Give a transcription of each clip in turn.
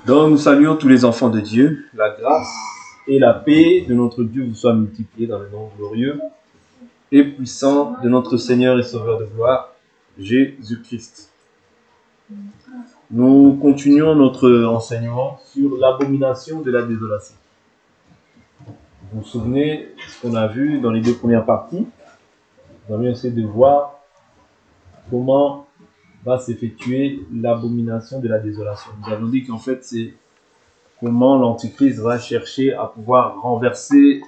Donc, nous saluons tous les enfants de Dieu. La grâce et la paix de notre Dieu vous soient multipliées dans le nom glorieux et puissant de notre Seigneur et Sauveur de gloire, Jésus-Christ. Nous continuons notre enseignement sur l'abomination de la désolation. Vous vous souvenez de ce qu'on a vu dans les deux premières parties? Nous avons essayé de voir comment va s'effectuer l'abomination de la désolation. Nous avons dit qu'en fait, c'est comment l'Antichrist va chercher à pouvoir renverser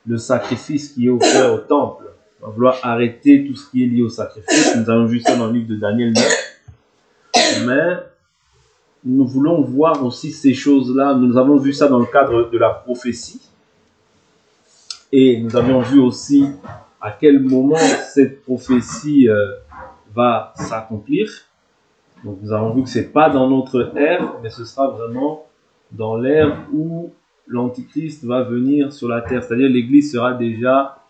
le sacrifice qui est offert au temple. Il va vouloir arrêter tout ce qui est lié au sacrifice. Nous avons vu ça dans le livre de Daniel 9. Mais nous voulons voir aussi ces choses-là. Nous avons vu ça dans le cadre de la prophétie. Et nous avions vu aussi à quel moment cette prophétie va s'accomplir. Donc nous avons vu que ce n'est pas dans notre ère, mais ce sera vraiment dans l'ère où l'Antichrist va venir sur la terre. C'est-à-dire l'Église sera déjà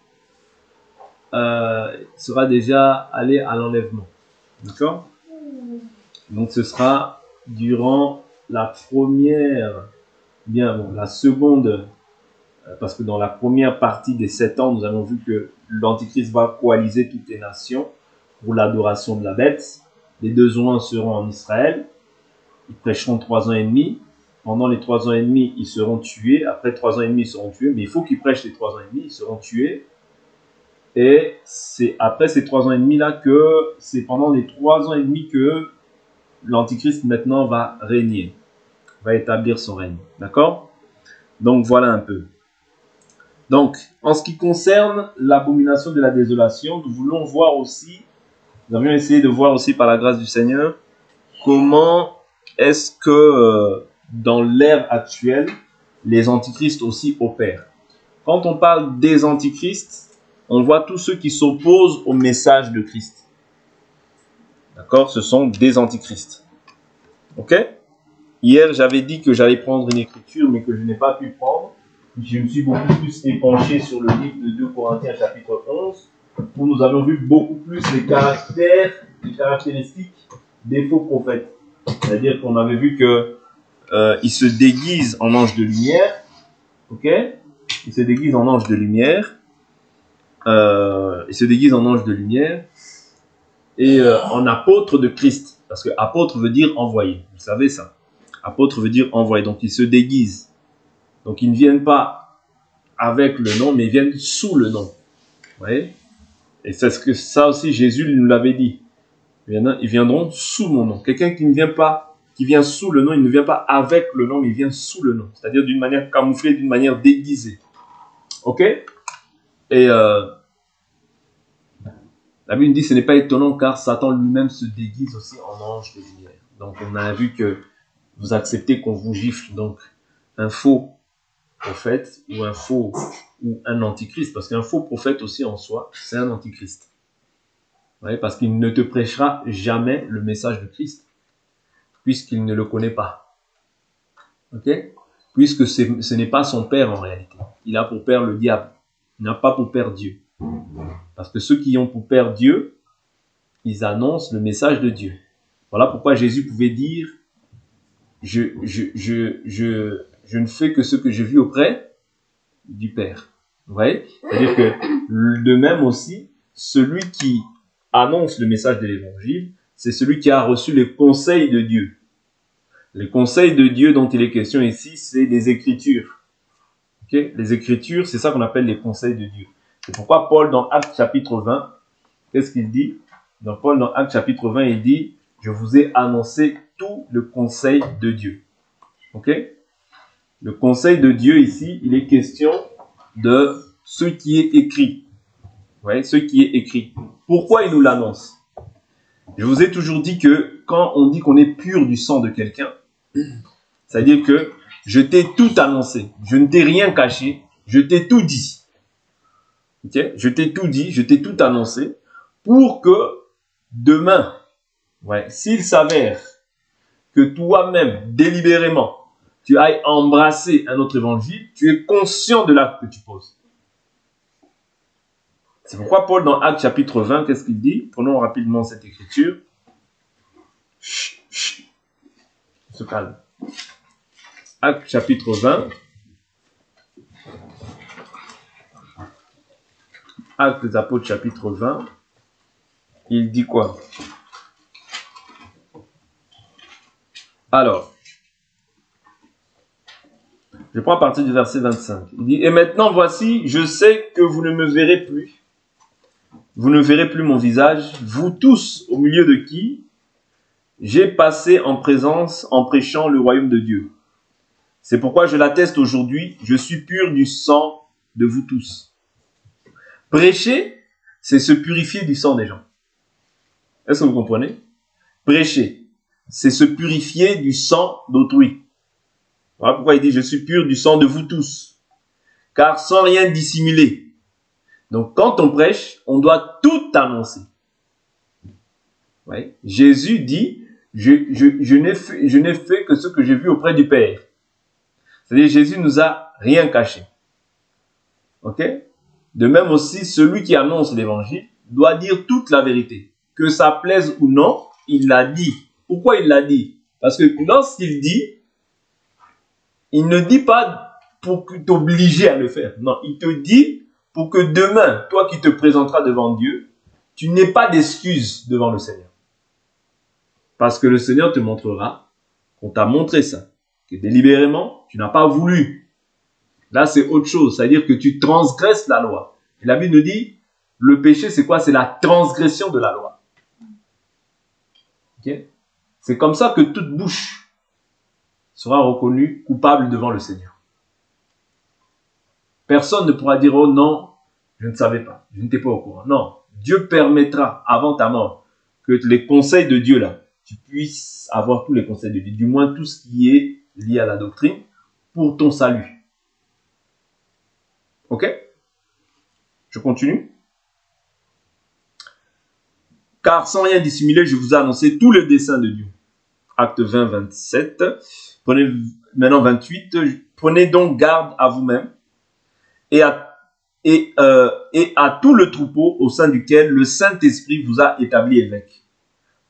allée à l'enlèvement. D'accord? Donc ce sera durant la seconde, parce que dans la première partie des 7 ans, nous avons vu que l'Antichrist va coaliser toutes les nations pour l'adoration de la bête. Les 2 ans seront en Israël. Ils prêcheront 3 ans et demi. Pendant les 3 ans et demi, ils seront tués. Après 3 ans et demi, ils seront tués. Mais il faut qu'ils prêchent les 3 ans et demi, ils seront tués. Et c'est après ces 3 ans et demi là que c'est pendant les 3 ans et demi que l'Antichrist maintenant va régner, va établir son règne. D'accord? Donc voilà un peu. Donc, en ce qui concerne l'abomination de la désolation, nous voulons voir aussi, nous avions essayé de voir aussi par la grâce du Seigneur, comment est-ce que dans l'ère actuelle, les antichrists aussi opèrent. Quand on parle des antichrists, on voit tous ceux qui s'opposent au message de Christ. D'accord? Ce sont des antichrists. Ok? Hier, j'avais dit que j'allais prendre une écriture, mais que je n'ai pas pu prendre. Je me suis beaucoup plus épanché sur le livre de 2 Corinthiens chapitre 11, où nous avons vu beaucoup plus les caractéristiques des faux prophètes. C'est-à-dire qu'on avait vu que ils se déguisent en anges de lumière. Ok? Ils se déguisent en anges de lumière. Ils se déguisent en anges de lumière et en apôtres de Christ. Parce que apôtre veut dire envoyé. Vous savez ça. Apôtre veut dire envoyé. Donc ils se déguisent. Donc ils ne viennent pas avec le nom, mais ils viennent sous le nom. Vous voyez? Et c'est ce que ça aussi Jésus nous l'avait dit. Ils viendront sous mon nom. Quelqu'un qui ne vient pas, qui vient sous le nom, il ne vient pas avec le nom, mais il vient sous le nom. C'est-à-dire d'une manière camouflée, d'une manière déguisée. Ok? Et la Bible dit, ce n'est pas étonnant car Satan lui-même se déguise aussi en ange de lumière. Donc on a vu que vous acceptez qu'on vous gifle. Donc un faux prophète ou un antichrist, parce qu'un faux prophète aussi en soi, c'est un antichrist. Ouais, parce qu'il ne te prêchera jamais le message de Christ, puisqu'il ne le connaît pas. Ok? Puisque ce n'est pas son père en réalité. Il a pour père le diable. Il n'a pas pour père Dieu. Parce que ceux qui ont pour père Dieu, ils annoncent le message de Dieu. Voilà pourquoi Jésus pouvait dire je ne fais que ce que j'ai vu auprès du Père. Vous voyez? C'est-à-dire que de même aussi, celui qui annonce le message de l'évangile, c'est celui qui a reçu les conseils de Dieu. Les conseils de Dieu dont il est question ici, c'est les Écritures. Okay? Les Écritures, c'est ça qu'on appelle les conseils de Dieu. C'est pourquoi Paul, dans Actes chapitre 20, qu'est-ce qu'il dit? Dans Actes chapitre 20, il dit « Je vous ai annoncé tout le conseil de Dieu. » Ok? Le conseil de Dieu ici, il est question de ce qui est écrit. Ouais, ce qui est écrit. Pourquoi il nous l'annonce? Je vous ai toujours dit que quand on dit qu'on est pur du sang de quelqu'un, c'est-à-dire que je t'ai tout annoncé, je ne t'ai rien caché, je t'ai tout dit. Okay? Je t'ai tout dit, je t'ai tout annoncé pour que demain, s'il s'avère que toi-même, délibérément, tu ailles embrasser un autre évangile, tu es conscient de l'acte que tu poses. C'est pourquoi Paul, dans Actes chapitre 20, qu'est-ce qu'il dit? Prenons rapidement cette écriture. se calme. Actes chapitre 20. Actes des Apôtres chapitre 20. Il dit quoi? Alors, je prends à partir du verset 25. Il dit, et maintenant voici, je sais que vous ne me verrez plus. Vous ne verrez plus mon visage, vous tous, au milieu de qui j'ai passé en présence en prêchant le royaume de Dieu. C'est pourquoi je l'atteste aujourd'hui, je suis pur du sang de vous tous. Prêcher, c'est se purifier du sang des gens. Est-ce que vous comprenez? Prêcher, c'est se purifier du sang d'autrui. Voilà pourquoi il dit, je suis pur du sang de vous tous. Car sans rien dissimuler. Donc quand on prêche, on doit tout annoncer. Ouais. Jésus dit, je n'ai fait que ce que j'ai vu auprès du Père. C'est-à-dire, Jésus nous a rien caché. Ok? De même aussi, celui qui annonce l'évangile doit dire toute la vérité. Que ça plaise ou non, il l'a dit. Pourquoi il l'a dit? Parce que lorsqu'il dit, il ne dit pas pour t'obliger à le faire. Non, il te dit pour que demain, toi qui te présenteras devant Dieu, tu n'aies pas d'excuses devant le Seigneur. Parce que le Seigneur te montrera qu'on t'a montré ça. Que délibérément, tu n'as pas voulu. Là, c'est autre chose. C'est-à-dire que tu transgresses la loi. Et la Bible nous dit, le péché, c'est quoi? C'est la transgression de la loi. Okay? C'est comme ça que toute bouche sera reconnue coupable devant le Seigneur. Personne ne pourra dire, oh non, je ne savais pas, je n'étais pas au courant. Non, Dieu permettra, avant ta mort, que les conseils de Dieu, là, tu puisses avoir tous les conseils de Dieu, du moins tout ce qui est lié à la doctrine, pour ton salut. Ok? Je continue. Car sans rien dissimuler, je vous ai annoncé tous les desseins de Dieu. Acte 20, 27. Prenez maintenant 28. Prenez donc garde à vous-même et à tout le troupeau au sein duquel le Saint-Esprit vous a établi évêque,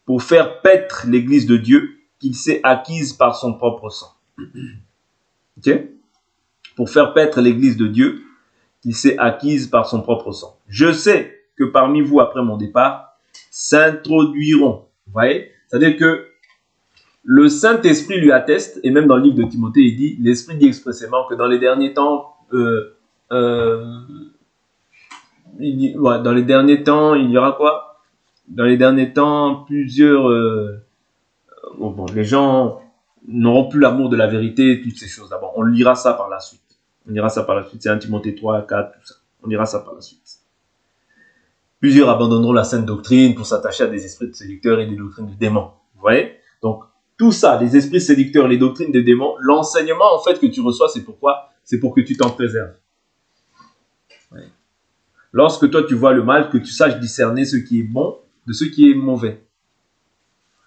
pour faire paître l'église de Dieu qu'il s'est acquise par son propre sang. Ok? Pour faire paître l'église de Dieu qu'il s'est acquise par son propre sang. Je sais que parmi vous, après mon départ, s'introduiront. Vous voyez? C'est-à-dire que le Saint-Esprit lui atteste, et même dans le livre de Timothée, il dit, l'Esprit dit expressément que dans les derniers temps, il y aura quoi? Dans les derniers temps, plusieurs... les gens n'auront plus l'amour de la vérité, toutes ces choses-là. Bon, on lira ça par la suite. On lira ça par la suite. C'est 1 Timothée 3, 4, tout ça. On lira ça par la suite. Plusieurs abandonneront la sainte doctrine pour s'attacher à des esprits de séducteurs et des doctrines de démons. Vous voyez? Donc, tout ça, les esprits séducteurs, les doctrines de démons, l'enseignement, en fait, que tu reçois, c'est pourquoi? C'est pour que tu t'en préserves. Ouais. Lorsque toi, tu vois le mal, que tu saches discerner ce qui est bon de ce qui est mauvais.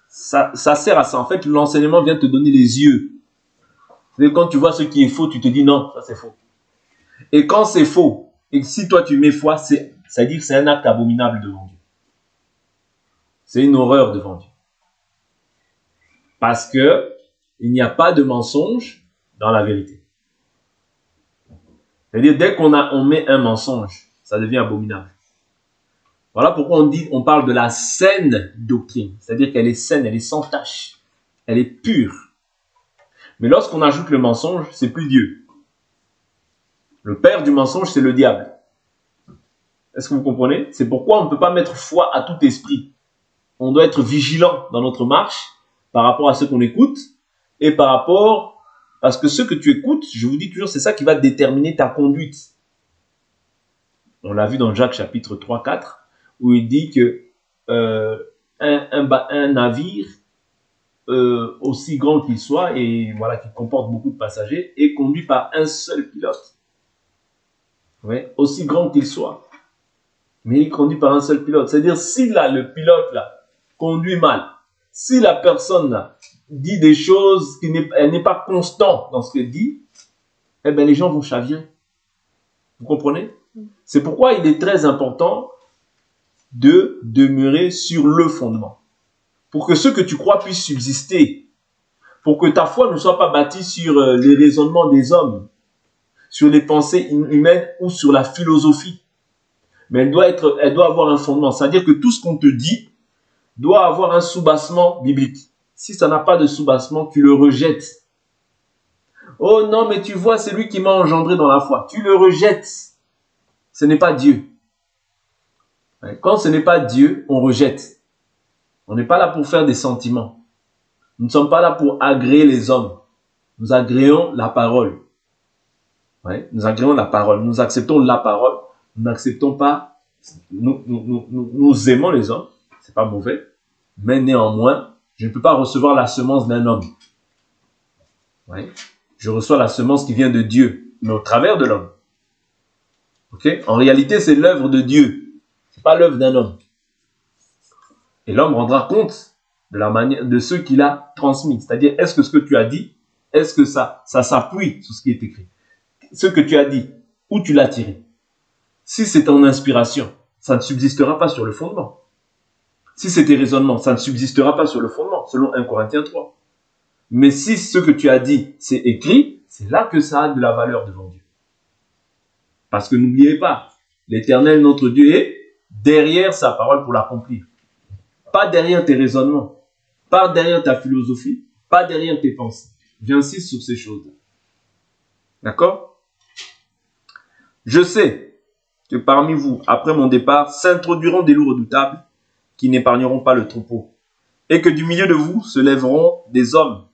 Ça sert à ça. En fait, l'enseignement vient te donner les yeux. C'est-à-dire, quand tu vois ce qui est faux, tu te dis non, ça c'est faux. Et quand c'est faux, et si toi tu mets foi, c'est-à-dire que c'est un acte abominable devant Dieu. C'est une horreur devant Dieu. Parce que il n'y a pas de mensonge dans la vérité. C'est-à-dire, dès qu'on met un mensonge, ça devient abominable. Voilà pourquoi on parle de la saine doctrine. C'est-à-dire qu'elle est saine, elle est sans tache. Elle est pure. Mais lorsqu'on ajoute le mensonge, c'est plus Dieu. Le père du mensonge, c'est le diable. Est-ce que vous comprenez? C'est pourquoi on ne peut pas mettre foi à tout esprit. On doit être vigilant dans notre marche par rapport à ce qu'on écoute et par rapport... Parce que ce que tu écoutes, je vous dis toujours, c'est ça qui va déterminer ta conduite. On l'a vu dans Jacques chapitre 3, 4, où il dit que un navire, aussi grand qu'il soit, et voilà, qui comporte beaucoup de passagers, est conduit par un seul pilote. Ouais, aussi grand qu'il soit. Mais il est conduit par un seul pilote. C'est-à-dire, si là, le pilote là, conduit mal, si la personne là, dit des choses, elle n'est pas constante dans ce qu'elle dit, eh bien les gens vont chavirer. Vous comprenez? C'est pourquoi il est très important de demeurer sur le fondement. Pour que ce que tu crois puisse subsister. pour que ta foi ne soit pas bâtie sur les raisonnements des hommes, sur les pensées humaines ou sur la philosophie. Mais elle doit avoir un fondement. C'est-à-dire que tout ce qu'on te dit doit avoir un soubassement biblique. Si ça n'a pas de soubassement, tu le rejettes. Oh non, mais tu vois, c'est lui qui m'a engendré dans la foi. Tu le rejettes. Ce n'est pas Dieu. Quand ce n'est pas Dieu, on rejette. On n'est pas là pour faire des sentiments. Nous ne sommes pas là pour agréer les hommes. Nous agréons la parole. Nous agréons la parole. Nous acceptons la parole. Nous n'acceptons pas. Nous aimons les hommes. C'est pas mauvais. Mais néanmoins, je ne peux pas recevoir la semence d'un homme. Je reçois la semence qui vient de Dieu, mais au travers de l'homme. En réalité, c'est l'œuvre de Dieu. C'est pas l'œuvre d'un homme. Et l'homme rendra compte de ce qu'il a transmis. C'est-à-dire, est-ce que ce que tu as dit, est-ce que ça s'appuie sur ce qui est écrit? Ce que tu as dit, où tu l'as tiré? Si c'est en inspiration, ça ne subsistera pas sur le fondement. Si c'est tes raisonnements, ça ne subsistera pas sur le fondement, selon 1 Corinthiens 3. Mais si ce que tu as dit, c'est écrit, c'est là que ça a de la valeur devant Dieu. Parce que n'oubliez pas, l'Éternel, notre Dieu, est derrière sa parole pour l'accomplir. Pas derrière tes raisonnements, pas derrière ta philosophie, pas derrière tes pensées. J'insiste sur ces choses-là. D'accord? Je sais que parmi vous, après mon départ, s'introduiront des loups redoutables qui n'épargneront pas le troupeau. Et que du milieu de vous se lèveront des hommes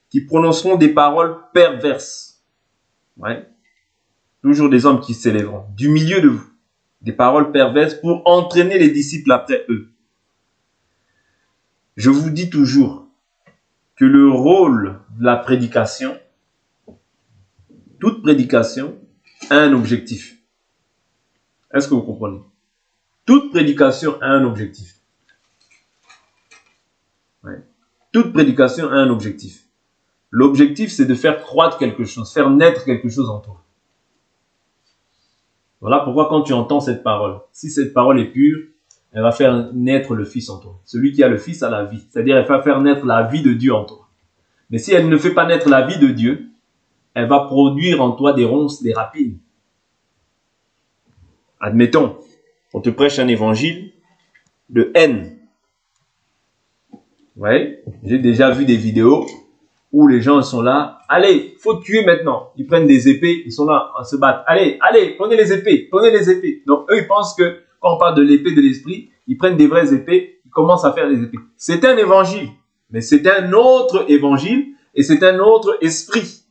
qui prononceront des paroles perverses. Toujours des hommes qui s'élèveront. Du milieu de vous. Des paroles perverses pour entraîner les disciples après eux. Je vous dis toujours que le rôle de la prédication, toute prédication, a un objectif. Est-ce que vous comprenez? Toute prédication a un objectif. Toute prédication a un objectif. L'objectif, c'est de faire croître quelque chose, faire naître quelque chose en toi. Voilà pourquoi quand tu entends cette parole, si cette parole est pure, elle va faire naître le Fils en toi. Celui qui a le Fils a la vie. C'est-à-dire, elle va faire naître la vie de Dieu en toi. Mais si elle ne fait pas naître la vie de Dieu, elle va produire en toi des ronces, des rapines. Admettons, on te prêche un évangile de haine. J'ai déjà vu des vidéos où les gens sont là. Allez, faut tuer maintenant. Ils prennent des épées, ils sont là à se battre. Allez, prenez les épées, prenez les épées. Donc eux, ils pensent que quand on parle de l'épée de l'esprit, ils prennent des vraies épées, ils commencent à faire des épées. C'est un évangile, mais c'est un autre évangile et c'est un autre esprit.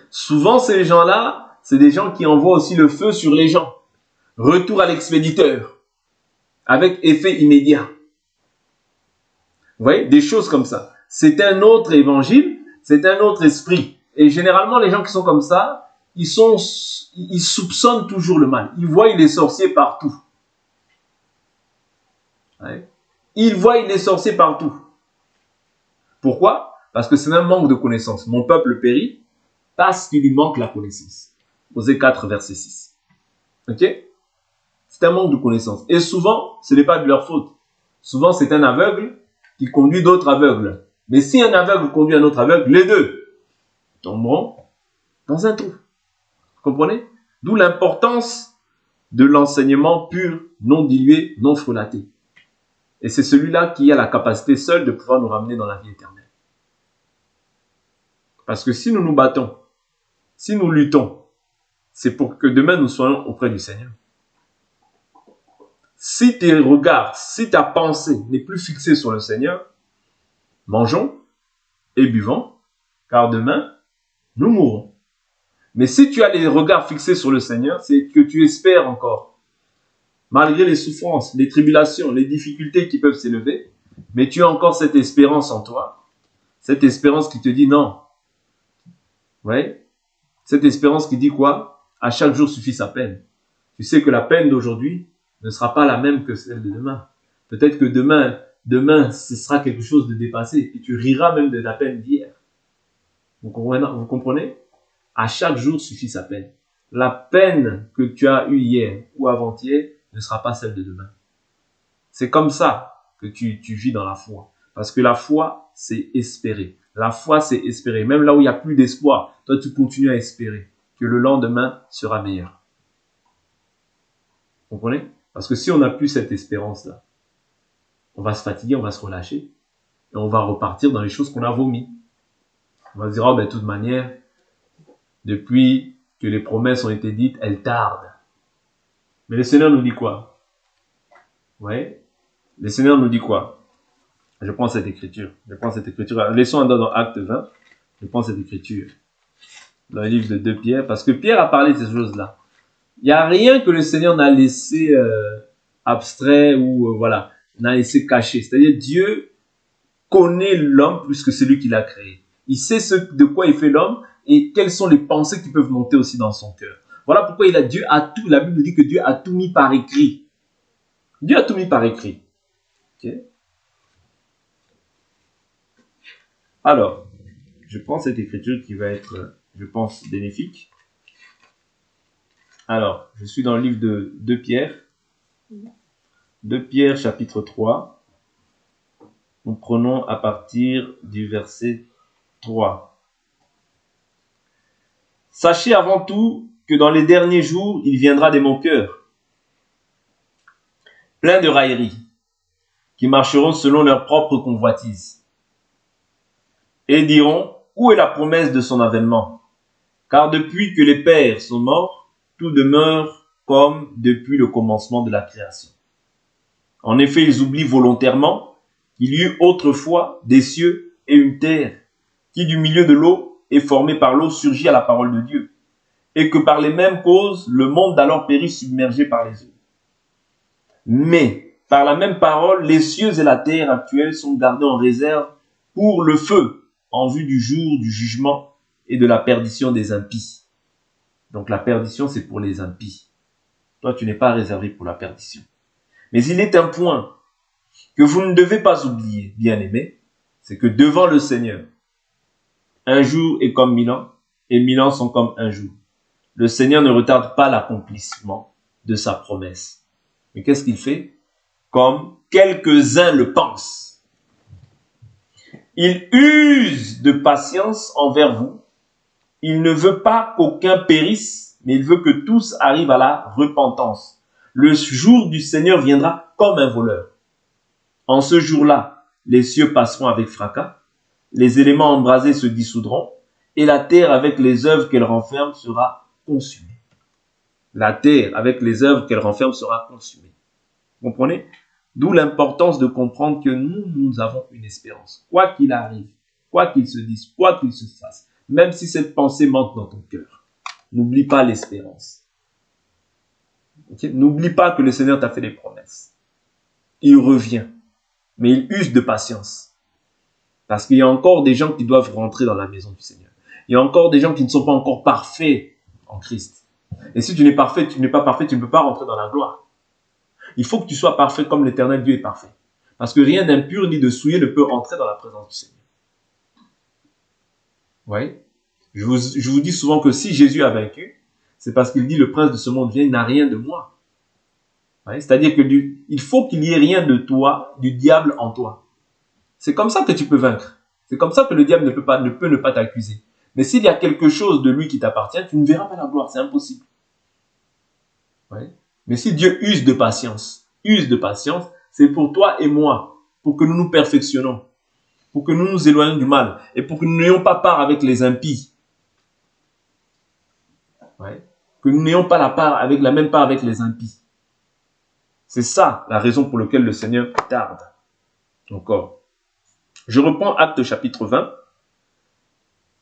Souvent, ces gens-là, c'est des gens qui envoient aussi le feu sur les gens. Retour à l'expéditeur, avec effet immédiat. Vous voyez, des choses comme ça. C'est un autre évangile, c'est un autre esprit. Et généralement, les gens qui sont comme ça, ils soupçonnent toujours le mal. Ils voient les sorciers partout. Ils voient les sorciers partout. Pourquoi? Parce que c'est un manque de connaissance. Mon peuple périt parce qu'il lui manque la connaissance. Osée 4, verset 6. C'est un manque de connaissance. Et souvent, ce n'est pas de leur faute. Souvent, c'est un aveugle qui conduit d'autres aveugles. Mais si un aveugle conduit un autre aveugle, les deux tomberont dans un trou. Vous comprenez? D'où l'importance de l'enseignement pur, non dilué, non frelaté. Et c'est celui-là qui a la capacité seul de pouvoir nous ramener dans la vie éternelle. Parce que si nous nous battons, si nous luttons, c'est pour que demain nous soyons auprès du Seigneur. Si tes regards, si ta pensée n'est plus fixée sur le Seigneur, mangeons et buvons, car demain, nous mourrons. Mais si tu as les regards fixés sur le Seigneur, c'est que tu espères encore. Malgré les souffrances, les tribulations, les difficultés qui peuvent s'élever, mais tu as encore cette espérance en toi. Cette espérance qui te dit non. Cette espérance qui dit quoi? À chaque jour suffit sa peine. Tu sais que la peine d'aujourd'hui ne sera pas la même que celle de demain. Peut-être que demain, ce sera quelque chose de dépassé. Et tu riras même de la peine d'hier. Vous comprenez? À chaque jour suffit sa peine. La peine que tu as eue hier ou avant-hier ne sera pas celle de demain. C'est comme ça que tu vis dans la foi. Parce que la foi foi, c'est espérer. La foi, c'est espérer. Même là où il n'y a plus d'espoir, toi, tu continues à espérer que le lendemain sera meilleur. Vous comprenez? Parce que si on n'a plus cette espérance-là, on va se fatiguer, on va se relâcher, et on va repartir dans les choses qu'on a vomies. On va se dire, oh ben, de toute manière, depuis que les promesses ont été dites, elles tardent. Mais le Seigneur nous dit quoi? Ouais. Le Seigneur nous dit quoi? Je prends cette écriture. Laissons dans Acte 20. Je prends cette écriture. Dans le livre de 2 Pierre. Parce que Pierre a parlé de ces choses-là. Il n'y a rien que le Seigneur n'a laissé abstrait ou voilà, n'a laissé caché. C'est-à-dire Dieu connaît l'homme plus que celui qui l'a créé. Il sait de quoi il fait l'homme et quelles sont les pensées qui peuvent monter aussi dans son cœur. Voilà pourquoi Dieu a tout. La Bible nous dit que Dieu a tout mis par écrit. Dieu a tout mis par écrit. Okay. Alors, je prends cette écriture qui va être, je pense, bénéfique. Alors, je suis dans le livre de 2 Pierre. 2 Pierre, chapitre 3. Nous prenons à partir du verset 3. Sachez avant tout que dans les derniers jours, il viendra des moqueurs, pleins de railleries, qui marcheront selon leur propre convoitise, et diront, où est la promesse de son avènement? Car depuis que les pères sont morts, tout demeure comme depuis le commencement de la création. En effet, ils oublient volontairement qu'il y eut autrefois des cieux et une terre, qui du milieu de l'eau et formée par l'eau surgit à la parole de Dieu, et que par les mêmes causes, le monde d'alors périt submergé par les eaux. Mais, par la même parole, les cieux et la terre actuelle sont gardés en réserve pour le feu, en vue du jour du jugement et de la perdition des impies. Donc la perdition, c'est pour les impies. Toi, tu n'es pas réservé pour la perdition. Mais il est un point que vous ne devez pas oublier, bien-aimés, c'est que devant le Seigneur, un jour est comme 1000 ans, et 1000 ans sont comme un jour. Le Seigneur ne retarde pas l'accomplissement de sa promesse. Mais qu'est-ce qu'il fait? Comme quelques-uns le pensent. Il use de patience envers vous. Il ne veut pas qu'aucun périsse, mais il veut que tous arrivent à la repentance. Le jour du Seigneur viendra comme un voleur. En ce jour-là, les cieux passeront avec fracas, les éléments embrasés se dissoudront, et la terre avec les œuvres qu'elle renferme sera consumée. La terre avec les œuvres qu'elle renferme sera consumée. Vous comprenez? D'où l'importance de comprendre que nous avons une espérance. Quoi qu'il arrive, quoi qu'il se dise, quoi qu'il se fasse, même si cette pensée manque dans ton cœur, n'oublie pas l'espérance. Okay? N'oublie pas que le Seigneur t'a fait des promesses. Il revient, mais il use de patience. Parce qu'il y a encore des gens qui doivent rentrer dans la maison du Seigneur. Il y a encore des gens qui ne sont pas encore parfaits en Christ. Et si tu n'es pas parfait, tu ne peux pas rentrer dans la gloire. Il faut que tu sois parfait comme l'Éternel Dieu est parfait. Parce que rien d'impur ni de souillé ne peut entrer dans la présence du Seigneur. Vous voyez? Je vous dis souvent que si Jésus a vaincu, c'est parce qu'il dit le prince de ce monde vient, il n'a rien de moi. C'est-à-dire que il faut qu'il n'y ait rien de toi, du diable en toi. C'est comme ça que tu peux vaincre. C'est comme ça que le diable ne peut ne pas t'accuser. Mais s'il y a quelque chose de lui qui t'appartient, tu ne verras pas la gloire, c'est impossible. Ouais. Mais si Dieu use de patience, c'est pour toi et moi, pour que nous nous perfectionnons, pour que nous nous éloignions du mal, et pour que nous n'ayons pas part avec les impies. Ouais. Que nous n'ayons pas la même part avec les impies. C'est ça la raison pour laquelle le Seigneur tarde. Encore. Je reprends Acte chapitre 20.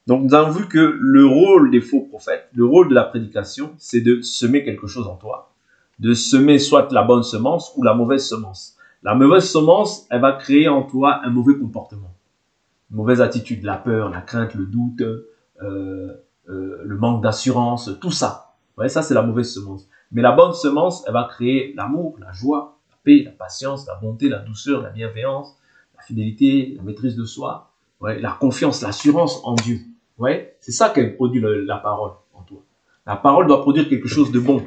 Donc nous avons vu que le rôle des faux prophètes, le rôle de la prédication, c'est de semer quelque chose en toi. De semer soit la bonne semence ou la mauvaise semence. La mauvaise semence, elle va créer en toi un mauvais comportement. Une mauvaise attitude, la peur, la crainte, le doute, le manque d'assurance, tout ça. Vous voyez, ça c'est la mauvaise semence. Mais la bonne semence, elle va créer l'amour, la joie, la paix, la patience, la bonté, la douceur, la bienveillance, la fidélité, la maîtrise de soi, ouais, la confiance, l'assurance en Dieu. Ouais, c'est ça qu'elle produit la parole en toi. La parole doit produire quelque chose de bon.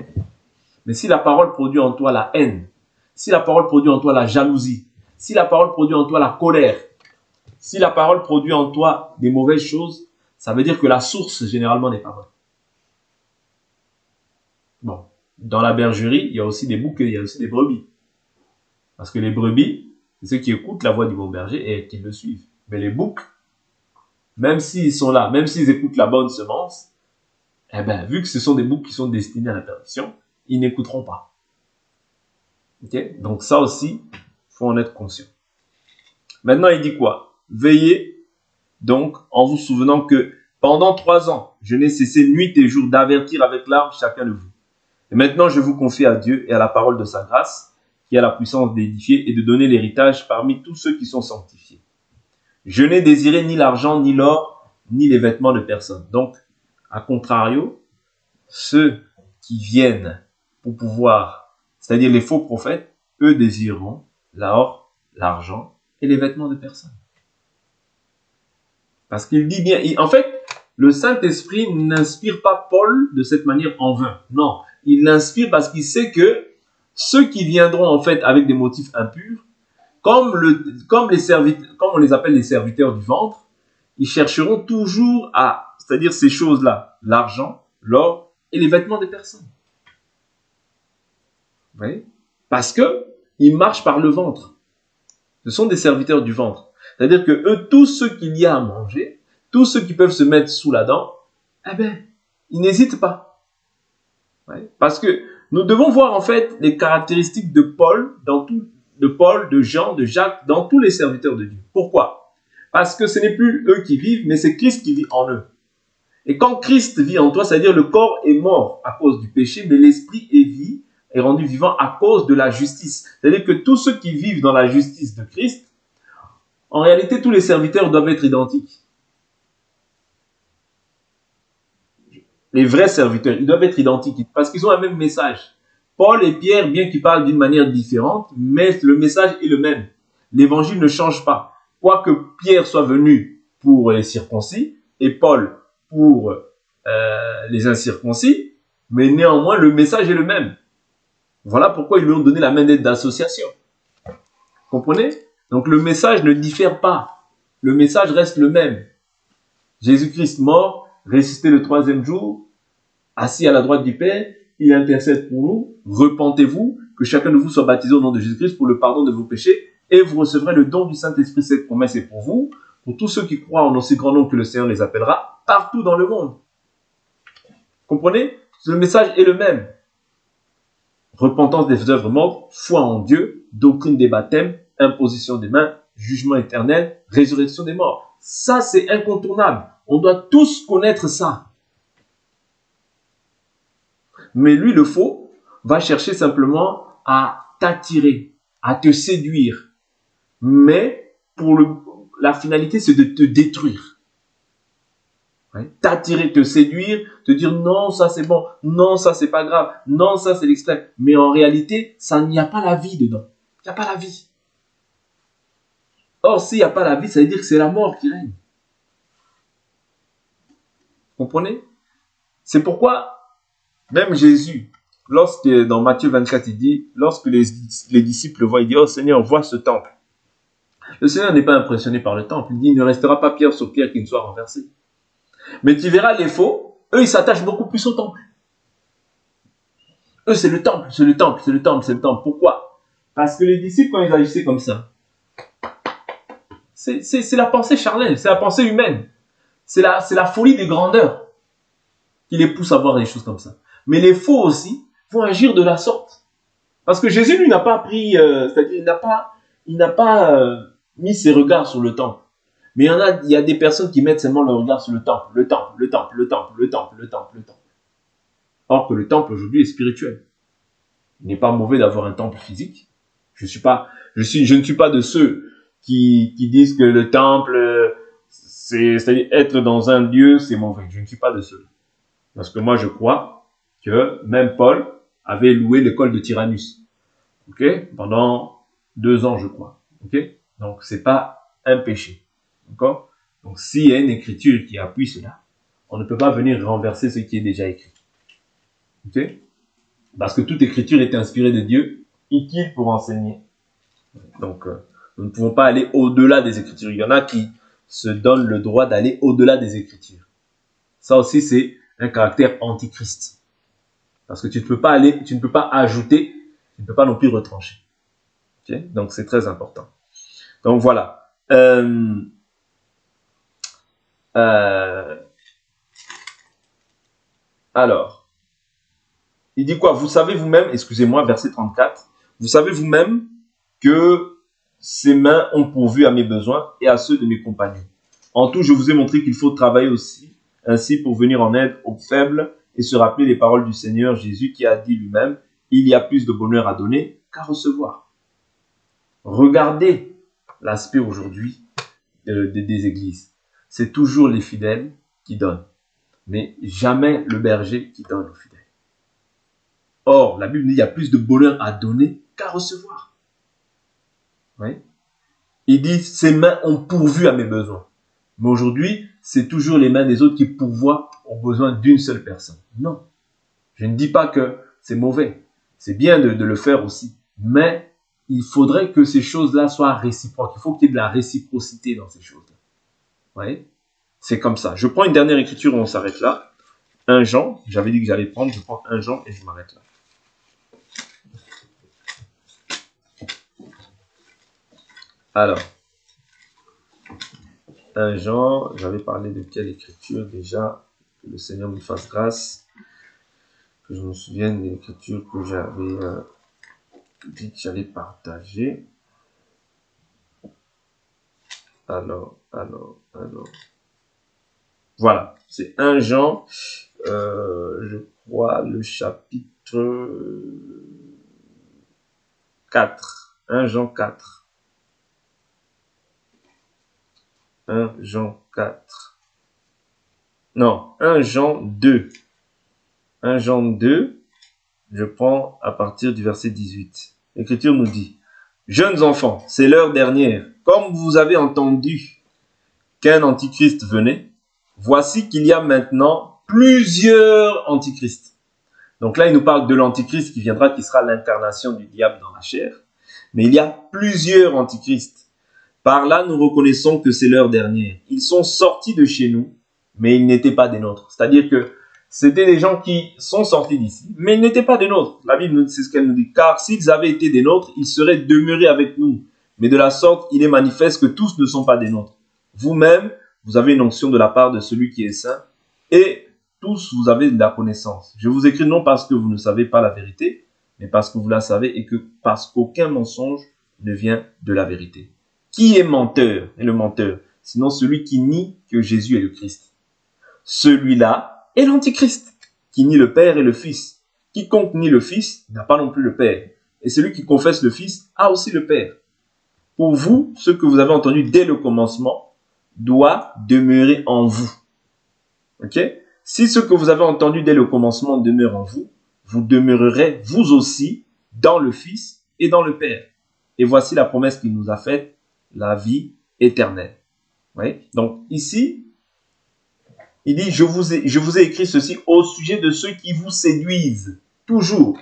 Mais si la parole produit en toi la haine, si la parole produit en toi la jalousie, si la parole produit en toi la colère, Si la parole produit en toi des mauvaises choses, ça veut dire que la source, généralement, n'est pas bonne. Bon, dans la bergerie, il y a aussi des boucs et il y a aussi des brebis. Parce que les brebis, c'est ceux qui écoutent la voix du bon berger et qui le suivent. Mais les boucs, même s'ils sont là, même s'ils écoutent la bonne semence, eh ben, vu que ce sont des boucs qui sont destinés à la perdition, ils n'écouteront pas. Okay? Donc ça aussi, il faut en être conscient. Maintenant, il dit quoi? Veillez donc en vous souvenant que pendant 3 ans, je n'ai cessé nuit et jour d'avertir avec larmes chacun de vous. Et maintenant, je vous confie à Dieu et à la parole de sa grâce, qui a la puissance d'édifier et de donner l'héritage parmi tous ceux qui sont sanctifiés. Je n'ai désiré ni l'argent, ni l'or, ni les vêtements de personne. Donc, à contrario, ceux qui viennent pour pouvoir, c'est-à-dire les faux prophètes, eux désireront l'or, l'argent et les vêtements de personne. Parce qu'il dit bien, en fait, le Saint-Esprit n'inspire pas Paul de cette manière en vain. Non, il l'inspire parce qu'il sait que ceux qui viendront en fait avec des motifs impurs, comme on les appelle les serviteurs du ventre, ils chercheront toujours à, c'est-à-dire ces choses-là, l'argent, l'or et les vêtements des personnes. Vous voyez? Parce que ils marchent par le ventre. Ce sont des serviteurs du ventre. C'est-à-dire que eux, tous ceux qu'il y a à manger, tous ceux qui peuvent se mettre sous la dent, eh ben, ils n'hésitent pas. Ouais. Parce que nous devons voir en fait les caractéristiques de Paul, de Jean, de Jacques, dans tous les serviteurs de Dieu. Pourquoi? Parce que ce n'est plus eux qui vivent, mais c'est Christ qui vit en eux. Et quand Christ vit en toi, c'est-à-dire le corps est mort à cause du péché, mais l'esprit est rendu vivant à cause de la justice. C'est-à-dire que tous ceux qui vivent dans la justice de Christ, en réalité, tous les serviteurs doivent être identiques. Les vrais serviteurs, ils doivent être identiques parce qu'ils ont un même message. Paul et Pierre, bien qu'ils parlent d'une manière différente, mais le message est le même. L'évangile ne change pas. Quoique Pierre soit venu pour les circoncis et Paul pour les incirconcis, mais néanmoins, le message est le même. Voilà pourquoi ils lui ont donné la main d'aide d'association. Comprenez? Donc le message ne diffère pas. Le message reste le même. Jésus-Christ mort, ressuscité le 3e jour, assis à la droite du Père, il intercède pour nous. Repentez-vous, que chacun de vous soit baptisé au nom de Jésus-Christ pour le pardon de vos péchés, et vous recevrez le don du Saint-Esprit. Cette promesse est pour vous, pour tous ceux qui croient en aussi grand nom que le Seigneur les appellera, partout dans le monde. Comprenez? Le message est le même. Repentance des œuvres mortes, foi en Dieu, doctrine des baptêmes, imposition des mains, jugement éternel, résurrection des morts. Ça, c'est incontournable. On doit tous connaître ça. Mais lui, le faux, va chercher simplement à t'attirer, à te séduire. Mais la finalité, c'est de te détruire. Ouais. T'attirer, te séduire, te dire non, ça c'est bon, non, ça c'est pas grave, non, ça c'est l'extrême. Mais en réalité, ça n'y a pas la vie dedans. Il n'y a pas la vie. Or, s'il n'y a pas la vie, ça veut dire que c'est la mort qui règne. Vous comprenez? C'est pourquoi, même Jésus, lorsque dans Matthieu 24, il dit, lorsque les disciples le voient, il dit, oh Seigneur, vois ce temple. Le Seigneur n'est pas impressionné par le temple. Il dit, il ne restera pas pierre sur pierre qui ne soit renversée. Mais tu verras les faux, eux, ils s'attachent beaucoup plus au temple. Eux, c'est le temple, c'est le temple, c'est le temple, c'est le temple. Pourquoi? Parce que les disciples, quand ils agissaient comme ça, c'est la pensée charnelle, c'est la pensée humaine. C'est la folie des grandeurs qui les pousse à voir des choses comme ça. Mais les faux aussi vont agir de la sorte. Parce que Jésus, lui, n'a pas pris, c'est-à-dire, il n'a pas mis ses regards sur le temple. Mais il y a des personnes qui mettent seulement leur regard sur le temple, le temple, le temple, le temple, le temple, le temple, le temple. Or que le temple aujourd'hui est spirituel. Il n'est pas mauvais d'avoir un temple physique. Je ne suis pas de ceux qui disent que le temple, c'est-à-dire être dans un lieu, c'est mauvais. Je ne suis pas de ceux. Parce que moi, je crois que même Paul avait loué l'école de Tyrannus. Ok? Pendant 2 ans, je crois. Ok? Donc, c'est pas un péché. D'accord? Donc, s'il y a une écriture qui appuie cela, on ne peut pas venir renverser ce qui est déjà écrit. Ok? Parce que toute écriture est inspirée de Dieu, utile pour enseigner. Donc, Nous ne pouvons pas aller au-delà des Écritures. Il y en a qui se donnent le droit d'aller au-delà des Écritures. Ça aussi, c'est un caractère antichrist. Parce que tu ne peux pas aller, tu ne peux pas ajouter, tu ne peux pas non plus retrancher. Okay? Donc, c'est très important. Donc, voilà. Alors, il dit quoi? Vous savez vous-même, excusez-moi, verset 34, vous savez vous-même que ses mains ont pourvu à mes besoins et à ceux de mes compagnons. En tout, je vous ai montré qu'il faut travailler aussi, ainsi pour venir en aide aux faibles et se rappeler les paroles du Seigneur Jésus qui a dit lui-même, il y a plus de bonheur à donner qu'à recevoir. Regardez l'aspect aujourd'hui des églises. C'est toujours les fidèles qui donnent, mais jamais le berger qui donne aux fidèles. Or, la Bible dit qu'il y a plus de bonheur à donner qu'à recevoir. Oui. Il dit, ses mains ont pourvu à mes besoins. Mais aujourd'hui, c'est toujours les mains des autres qui pourvoient aux besoins d'une seule personne. Non. Je ne dis pas que c'est mauvais. C'est bien de le faire aussi. Mais il faudrait que ces choses-là soient réciproques. Il faut qu'il y ait de la réciprocité dans ces choses-là. Oui. C'est comme ça. Je prends une dernière écriture et on s'arrête là. 1 Jean. J'avais dit que j'allais prendre. Je prends 1 Jean et je m'arrête là. Alors, 1 Jean, j'avais parlé de quelle écriture déjà? Que le Seigneur me fasse grâce. Que je me souvienne de l'écriture que j'avais dit que j'allais partager. Alors. Voilà, c'est 1 Jean, je crois, le chapitre 4. 1 Jean 4. 1 Jean 4. Non, 1 Jean 2. 1 Jean 2, je prends à partir du verset 18. L'Écriture nous dit, « Jeunes enfants, c'est l'heure dernière. Comme vous avez entendu qu'un antichrist venait, voici qu'il y a maintenant plusieurs antichrists. » Donc là, il nous parle de l'antichrist qui viendra, qui sera l'incarnation du diable dans la chair. Mais il y a plusieurs antichrists. Par là, nous reconnaissons que c'est l'heure dernière. Ils sont sortis de chez nous, mais ils n'étaient pas des nôtres. C'est-à-dire que c'était des gens qui sont sortis d'ici, mais ils n'étaient pas des nôtres. La Bible, c'est ce qu'elle nous dit. Car s'ils avaient été des nôtres, ils seraient demeurés avec nous. Mais de la sorte, il est manifeste que tous ne sont pas des nôtres. Vous-même, vous avez une onction de la part de celui qui est saint, et tous vous avez de la connaissance. Je vous écris non parce que vous ne savez pas la vérité, mais parce que vous la savez et que parce qu'aucun mensonge ne vient de la vérité. Qui est menteur? Et le menteur, sinon celui qui nie que Jésus est le Christ. Celui-là est l'antichrist, qui nie le Père et le Fils. Quiconque nie le Fils n'a pas non plus le Père. Et celui qui confesse le Fils a aussi le Père. Pour vous, ce que vous avez entendu dès le commencement doit demeurer en vous. Ok? Si ce que vous avez entendu dès le commencement demeure en vous, vous demeurerez vous aussi dans le Fils et dans le Père. Et voici la promesse qu'il nous a faite, la vie éternelle. Oui? Donc ici, il dit, je vous ai écrit ceci au sujet de ceux qui vous séduisent, toujours.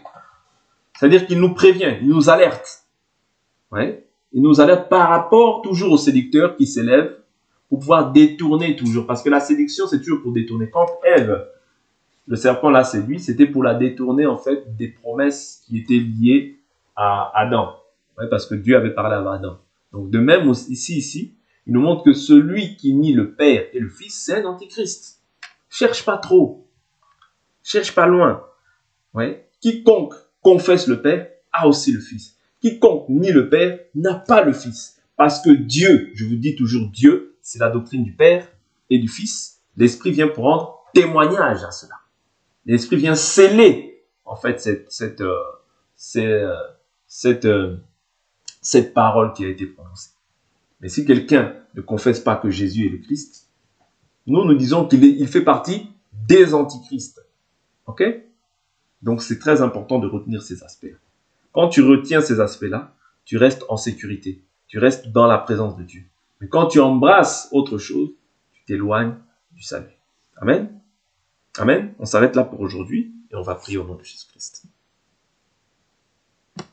C'est-à-dire qu'il nous prévient, il nous alerte. Oui? Il nous alerte par rapport toujours aux séducteurs qui s'élèvent pour pouvoir détourner toujours. Parce que la séduction, c'est toujours pour détourner. Quand Ève, le serpent l'a séduit, c'était pour la détourner en fait des promesses qui étaient liées à Adam. Oui, parce que Dieu avait parlé à Adam. Donc de même, ici, il nous montre que celui qui nie le Père et le Fils, c'est un antichrist. Cherche pas trop. Cherche pas loin. Ouais. Quiconque confesse le Père a aussi le Fils. Quiconque nie le Père n'a pas le Fils. Parce que Dieu, je vous dis toujours Dieu, c'est la doctrine du Père et du Fils. L'Esprit vient pour rendre témoignage à cela. L'Esprit vient sceller, en fait, cette parole qui a été prononcée. Mais si quelqu'un ne confesse pas que Jésus est le Christ, nous disons qu'il fait partie des antichrists. Ok? Donc, c'est très important de retenir ces aspects. Quand tu retiens ces aspects-là, tu restes en sécurité. Tu restes dans la présence de Dieu. Mais quand tu embrasses autre chose, tu t'éloignes du salut. Amen? Amen? On s'arrête là pour aujourd'hui et on va prier au nom de Jésus-Christ.